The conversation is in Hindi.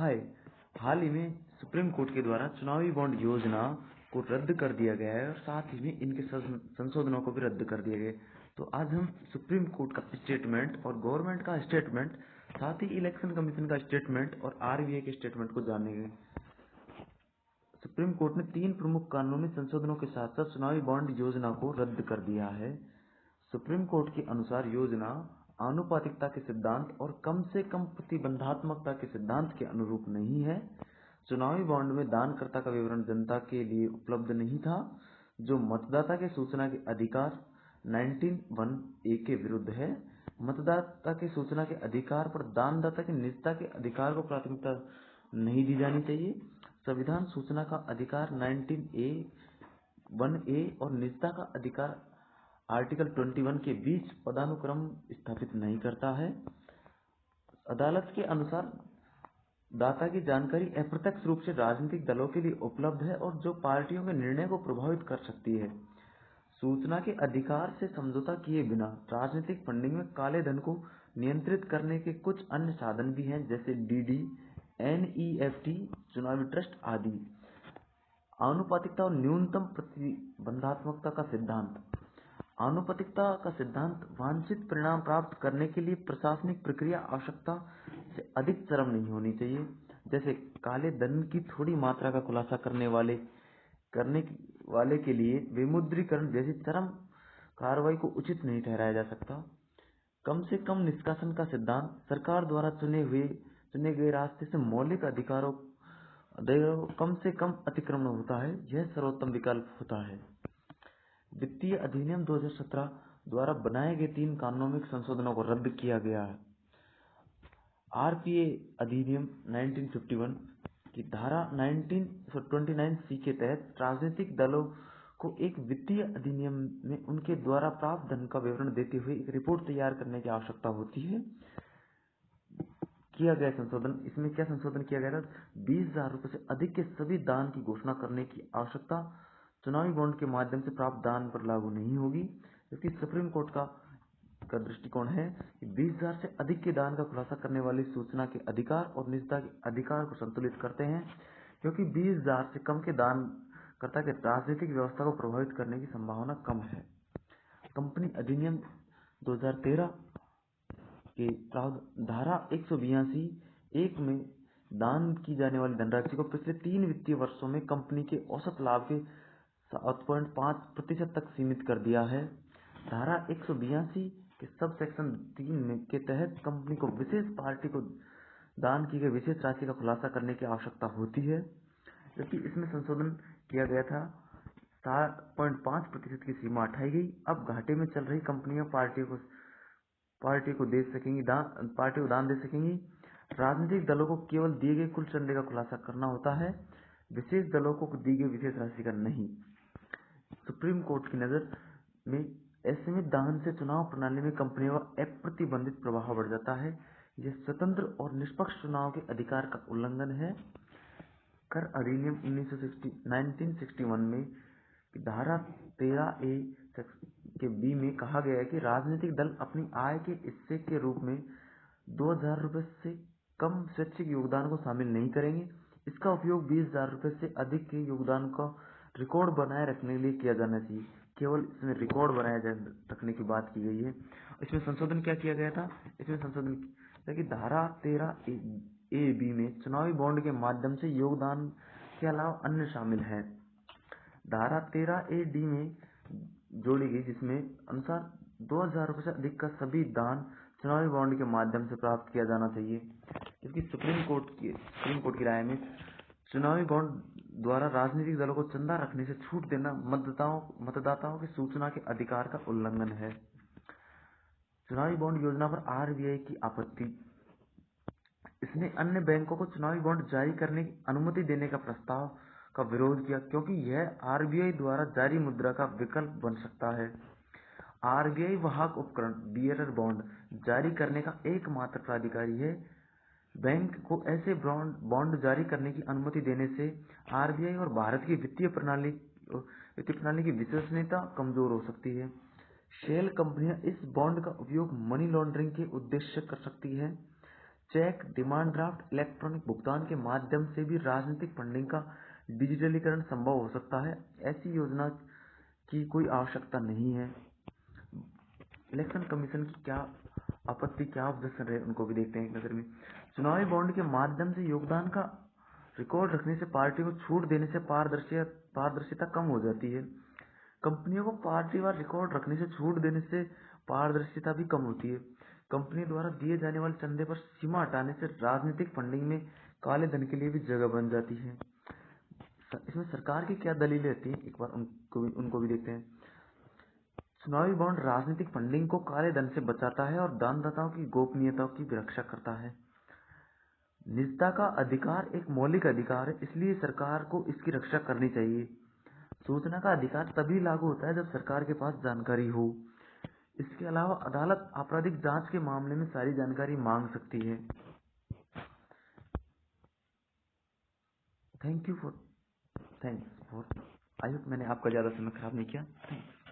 हाय हाल ही में सुप्रीम कोर्ट के द्वारा चुनावी बॉन्ड योजना को रद्द कर दिया गया है और साथ ही में इनके संशोधनों को भी रद्द कर दिया गया है। तो आज हम सुप्रीम कोर्ट का स्टेटमेंट और गवर्नमेंट का स्टेटमेंट, साथ ही इलेक्शन कमीशन का स्टेटमेंट और आरबीआई के स्टेटमेंट को जानेंगे। सुप्रीम कोर्ट ने 3 प्रमुख कानूनी संशोधनों के साथ साथ चुनावी बॉन्ड योजना को रद्द कर दिया है। सुप्रीम कोर्ट के अनुसार योजना आनुपातिकता के सिद्धांत और कम से कम प्रतिबंधात्मकता के सिद्धांत के अनुरूप नहीं है। चुनावी बॉन्ड में दानकर्ता का विवरण जनता के लिए उपलब्ध नहीं था, जो मतदाता के सूचना के अधिकार 19(1)(a) के विरुद्ध है। मतदाता के सूचना के अधिकार पर दानदाता की निजता के अधिकार को प्राथमिकता नहीं दी जानी चाहिए। संविधान सूचना का अधिकार 19(1)(a) और निजता का अधिकार आर्टिकल 21 के बीच पदानुक्रम स्थापित नहीं करता है। अदालत के अनुसार दाता की जानकारी अप्रत्यक्ष रूप से राजनीतिक दलों के लिए उपलब्ध है और जो पार्टियों के निर्णय को प्रभावित कर सकती है। सूचना के अधिकार से समझौता किए बिना राजनीतिक फंडिंग में काले धन को नियंत्रित करने के कुछ अन्य साधन भी हैं, जैसे डीडी, एनईएफटी, चुनावी ट्रस्ट आदि। आनुपातिकता और न्यूनतम प्रतिबंधात्मकता का सिद्धांत। आनुपातिकता का सिद्धांत वांछित परिणाम प्राप्त करने के लिए प्रशासनिक प्रक्रिया आवश्यकता से अधिक चरम नहीं होनी चाहिए, जैसे काले धन की थोड़ी मात्रा का खुलासा करने वाले के लिए विमुद्रीकरण जैसी चरम कार्रवाई को उचित नहीं ठहराया जा सकता। कम से कम निष्कासन का सिद्धांत। सरकार द्वारा चुने गए रास्ते से मौलिक अधिकारों कम से कम अतिक्रमण होता है, यह सर्वोत्तम विकल्प होता है। वित्तीय अधिनियम 2017 द्वारा बनाए गए 3 कानूनिक संशोधनों को रद्द किया गया है। आरपीए अधिनियम 1951 की धारा 1929C के तहत राजनीतिक दलों को एक वित्तीय अधिनियम में उनके द्वारा प्राप्त धन का विवरण देते हुए एक रिपोर्ट तैयार करने की आवश्यकता होती है। किया गया संशोधन, इसमें क्या संशोधन किया गया था? 20,000 रुपए से अधिक के सभी दान की घोषणा करने की आवश्यकता चुनावी बॉन्ड के माध्यम से प्राप्त दान पर लागू नहीं होगी, क्योंकि सुप्रीम कोर्ट का दृष्टिकोण है कि 20,000 से अधिक के दान का खुलासा करने वाली सूचना के अधिकार और निजता के अधिकार को संतुलित करते हैं, क्योंकि 20,000 से कम के दान कर्ता के राजनीतिक व्यवस्था को प्रभावित करने की संभावना कम है। कंपनी अधिनियम 2013 के धारा 182(1) में दान की जाने वाली धनराशि को पिछले 3 वित्तीय वर्षों में कंपनी के औसत लाभ के 7.5% तक सीमित कर दिया है। धारा 182 के सब सेक्शन 3 के तहत कंपनी को विशेष पार्टी को दान की गई विशेष राशि का खुलासा करने की आवश्यकता होती है, जबकि इसमें संशोधन किया गया था। 7.5% की सीमा हटाई गई। अब घाटे में चल रही कंपनियां पार्टी को दान दे सकेंगी। राजनीतिक दलों को केवल दिए गए कुल चंदे का खुलासा करना होता है, विशेष दलों को दी गई विशेष राशि का नहीं। सुप्रीम कोर्ट की नजर में ऐसे में दान से चुनाव प्रणाली में कंपनियों का अप्रतिबंधित प्रभाव बढ़ जाता है। यह स्वतंत्र और निष्पक्ष चुनाव के अधिकार का उल्लंघन है। कर अधिनियम 1961 में धारा 13A के B में कहा गया है कि राजनीतिक दल अपनी आय के हिस्से के रूप में 2,000 रुपए से कम स्वैच्छिक योगदान को शामिल नहीं करेंगे। इसका उपयोग 20,000 रुपए से अधिक के योगदान का रिकॉर्ड बनाए रखने के लिए किया जाना चाहिए। केवल इसमें रिकॉर्ड बनाए रखने की बात की गई है। इसमें संशोधन क्या किया गया था? इसमें संशोधन किया कि धारा 13A(B) में चुनावी बॉन्ड के माध्यम से योगदान के अलावा अन्य शामिल है। धारा 13A(D) में जोड़ी गई, जिसमें अनुसार 2,000 रुपए से अधिक का सभी दान चुनावी बॉन्ड के माध्यम से प्राप्त किया जाना चाहिए, क्योंकि सुप्रीम कोर्ट की राय में चुनावी बॉन्ड द्वारा राजनीतिक दलों को चंदा रखने से छूट देना मतदाताओं की सूचना के अधिकार का उल्लंघन है। चुनावी बॉन्ड योजना पर आरबीआई की आपत्ति। इसने अन्य बैंकों को चुनावी बॉन्ड जारी करने की अनुमति देने का प्रस्ताव का विरोध किया, क्योंकि यह आरबीआई द्वारा जारी मुद्रा का विकल्प बन सकता है। आरबीआई वाहक उपकरण बियरर बॉन्ड जारी करने का एकमात्र प्राधिकारी है। बैंक को ऐसे बॉन्ड जारी करने की अनुमति देने से आरबीआई और भारत की वित्तीय प्रणाली की विश्वसनीयता कमजोर हो सकती है। शेल कंपनियां इस बॉन्ड का उपयोग मनी लॉन्ड्रिंग के उद्देश्य कर सकती है। चेक, डिमांड ड्राफ्ट, इलेक्ट्रॉनिक भुगतान के माध्यम से भी राजनीतिक फंडिंग का डिजिटलीकरण संभव हो सकता है। ऐसी योजना की कोई आवश्यकता नहीं है। इलेक्शन कमीशन की क्या आपत्ति, क्या ऑब्जेक्शन रहे, उनको भी देखते हैं एक नजर में। चुनावी बॉन्ड के माध्यम से योगदान का रिकॉर्ड रखने से पार्टी को छूट देने से पारदर्शिता कम हो जाती है। कंपनियों को पार्टीवार रिकॉर्ड रखने से छूट देने से पारदर्शिता भी कम होती है। कंपनी द्वारा दिए जाने वाले चंदे पर सीमा हटाने से राजनीतिक फंडिंग में काले धन के लिए भी जगह बन जाती है। इसमें सरकार की क्या दलीलें रहती हैं, एक बार उनको भी देखते हैं। चुनावी बॉन्ड राजनीतिक फंडिंग को काले धन से बचाता है और दानदाताओं की गोपनीयता की भी रक्षा करता है। निजता का अधिकार एक मौलिक अधिकार है, इसलिए सरकार को इसकी रक्षा करनी चाहिए। सूचना का अधिकार तभी लागू होता है जब सरकार के पास जानकारी हो। इसके अलावा अदालत आपराधिक जांच के मामले में सारी जानकारी मांग सकती है। थैंक्स फॉर आई होप मैंने आपका ज्यादा समय खराब नहीं किया। थैंक्स।